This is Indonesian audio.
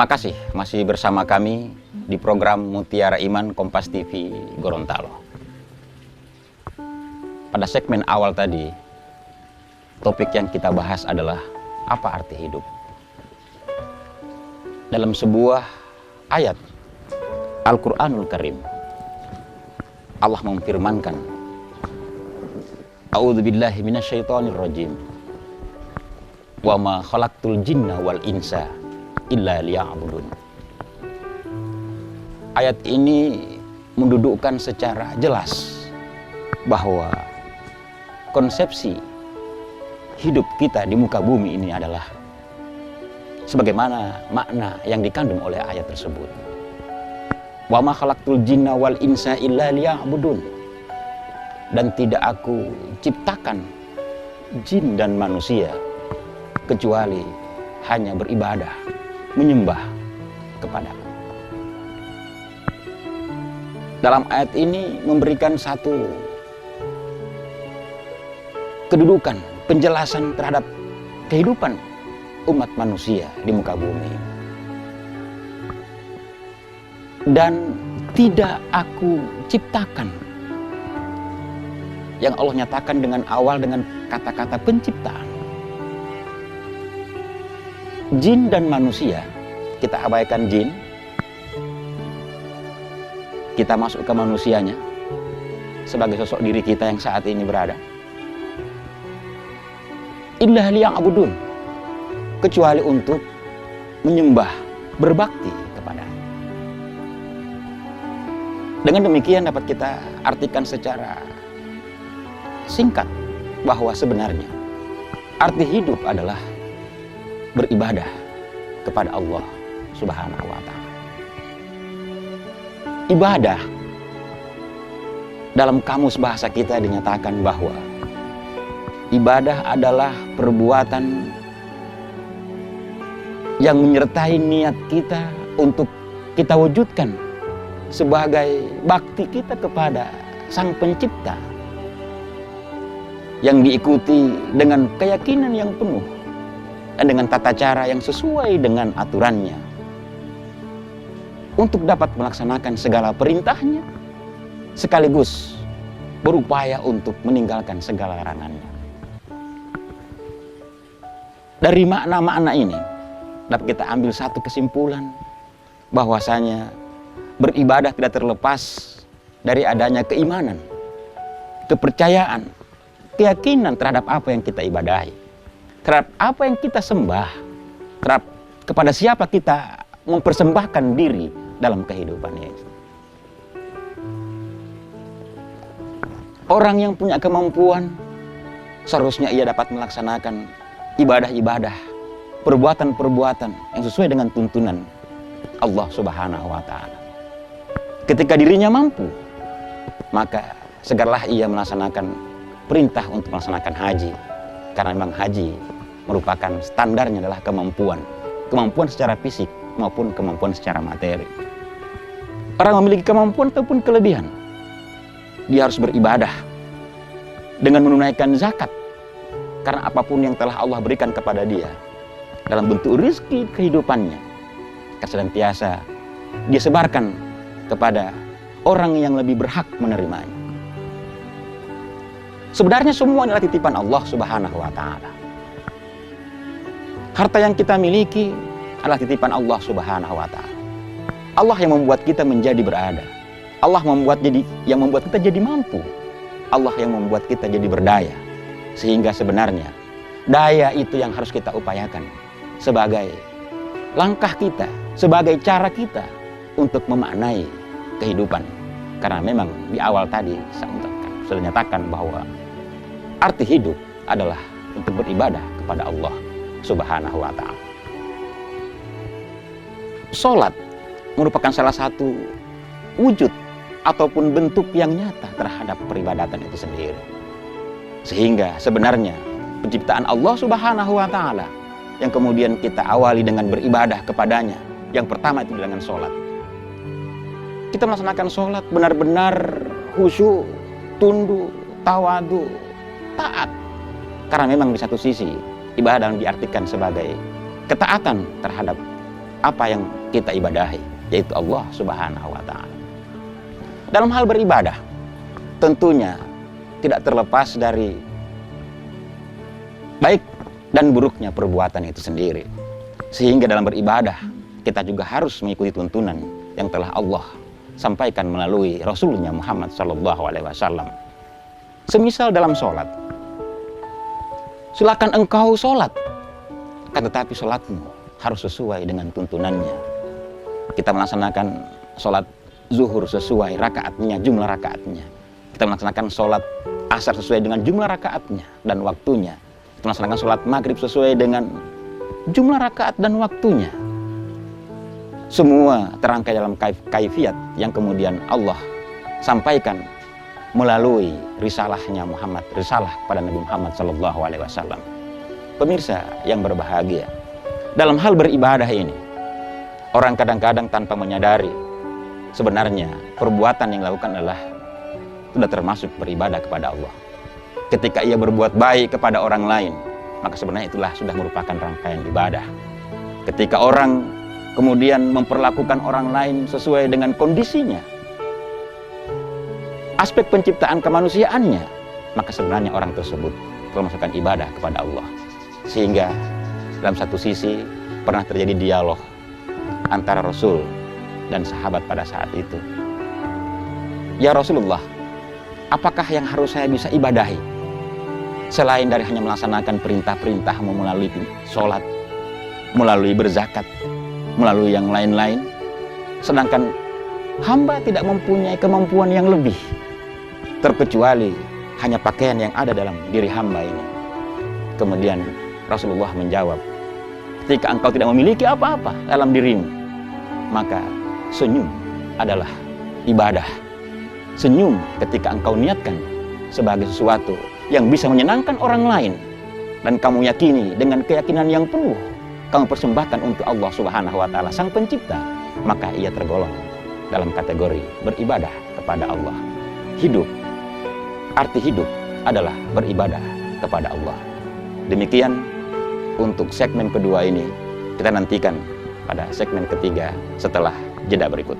Terima kasih masih bersama kami di program Mutiara Iman Kompas TV Gorontalo. Pada segmen awal tadi, topik yang kita bahas adalah apa arti hidup. Dalam sebuah ayat Al-Quranul Karim, Allah memfirmankan, A'udzubillahi minasyaitonir rajim. Wa ma khalaqtul jinna wal insa illa liya'budun. Ayat ini mendudukkan secara jelas bahwa konsepsi hidup kita di muka bumi ini adalah sebagaimana makna yang dikandung oleh ayat tersebut. Wa ma khalaqtul jinna wal insa illa liya'budun. Dan tidak aku ciptakan jin dan manusia kecuali hanya beribadah, menyembah kepadaku. Dalam ayat ini memberikan satu kedudukan, penjelasan terhadap kehidupan umat manusia di muka bumi. Dan tidak aku ciptakan, yang Allah nyatakan dengan awal dengan kata-kata penciptaan. Jin dan manusia, kita abaikan jin, kita masuk ke manusianya sebagai sosok diri kita yang saat ini berada. Illa liya'budun, kecuali untuk menyembah, berbakti kepada. Dengan demikian dapat kita artikan secara singkat bahwa sebenarnya arti hidup adalah beribadah kepada Allah Subhanahu wa Ta'ala. Ibadah dalam kamus bahasa kita dinyatakan bahwa ibadah adalah perbuatan yang menyertai niat kita untuk kita wujudkan sebagai bakti kita kepada Sang Pencipta, yang diikuti dengan keyakinan yang penuh dan dengan tata cara yang sesuai dengan aturannya untuk dapat melaksanakan segala perintahnya sekaligus berupaya untuk meninggalkan segala larangannya. Dari makna-makna ini dapat kita ambil satu kesimpulan bahwasanya beribadah tidak terlepas dari adanya keimanan, kepercayaan, keyakinan terhadap apa yang kita ibadahi, terhadap apa yang kita sembah, terhadap kepada siapa kita mempersembahkan diri dalam kehidupan ini. Orang yang punya kemampuan seharusnya ia dapat melaksanakan ibadah-ibadah, perbuatan-perbuatan yang sesuai dengan tuntunan Allah Subhanahu wa Ta'ala. Ketika dirinya mampu, maka segarlah ia melaksanakan perintah untuk melaksanakan haji, karena memang haji merupakan standarnya adalah kemampuan secara fisik maupun kemampuan secara materi. Orang memiliki kemampuan ataupun kelebihan, dia harus beribadah dengan menunaikan zakat, karena apapun yang telah Allah berikan kepada dia dalam bentuk rezeki kehidupannya, senantiasa dia sebarkan kepada orang yang lebih berhak menerimanya. Sebenarnya semua adalah titipan Allah Subhanahu wa Ta'ala. Harta yang kita miliki adalah titipan Allah Subhanahu wa Ta'ala. Allah yang membuat kita menjadi berada. Allah yang membuat kita jadi mampu. Allah yang membuat kita jadi berdaya. Sehingga sebenarnya daya itu yang harus kita upayakan sebagai langkah kita, sebagai cara kita untuk memaknai kehidupan. Karena memang di awal tadi saya sudah nyatakan bahwa arti hidup adalah untuk beribadah kepada Allah Subhanahu wa Ta'ala. Salat merupakan salah satu wujud ataupun bentuk yang nyata terhadap peribadatan itu sendiri. Sehingga sebenarnya penciptaan Allah Subhanahu wa Ta'ala yang kemudian kita awali dengan beribadah kepadanya, yang pertama itu dengan salat. Kita melaksanakan salat benar-benar khusyuk, tunduk, tawadu, taat. Karena memang di satu sisi ibadah diartikan sebagai ketaatan terhadap apa yang kita ibadahi, yaitu Allah Subhanahu wa Ta'ala. Dalam hal beribadah, tentunya tidak terlepas dari baik dan buruknya perbuatan itu sendiri. Sehingga dalam beribadah, kita juga harus mengikuti tuntunan yang telah Allah sampaikan melalui Rasulnya Muhammad SAW. Semisal dalam sholat, silakan engkau sholat, akan tetapi sholatmu harus sesuai dengan tuntunannya. Kita melaksanakan sholat zuhur sesuai rakaatnya, jumlah rakaatnya. Kita melaksanakan sholat asar sesuai dengan jumlah rakaatnya dan waktunya. Kita melaksanakan sholat maghrib sesuai dengan jumlah rakaat dan waktunya. Semua terangkai dalam kaifiat yang kemudian Allah sampaikan melalui risalahnya Muhammad, risalah pada Nabi Muhammad SAW. Pemirsa yang berbahagia, dalam hal beribadah ini, orang kadang-kadang tanpa menyadari sebenarnya perbuatan yang dilakukan adalah sudah termasuk beribadah kepada Allah. Ketika ia berbuat baik kepada orang lain, maka sebenarnya itulah sudah merupakan rangkaian ibadah. Ketika orang kemudian memperlakukan orang lain sesuai dengan kondisinya, aspek penciptaan kemanusiaannya, maka sebenarnya orang tersebut memasukkan ibadah kepada Allah. Sehingga dalam satu sisi pernah terjadi dialog antara Rasul dan sahabat pada saat itu. Ya Rasulullah, apakah yang harus saya bisa ibadahi selain dari hanya melaksanakan perintah-perintahmu melalui sholat, melalui berzakat, melalui yang lain-lain, sedangkan hamba tidak mempunyai kemampuan yang lebih terkecuali hanya pakaian yang ada dalam diri hamba ini. Kemudian Rasulullah menjawab, ketika engkau tidak memiliki apa-apa dalam dirimu, maka senyum adalah ibadah. Senyum ketika engkau niatkan sebagai sesuatu yang bisa menyenangkan orang lain dan kamu yakini dengan keyakinan yang penuh kamu persembahkan untuk Allah Subhanahu wa Ta'ala, Sang Pencipta, maka ia tergolong dalam kategori beribadah kepada Allah. Hidup, arti hidup adalah beribadah kepada Allah. Demikian untuk segmen kedua ini, kita nantikan pada segmen ketiga setelah jeda berikut.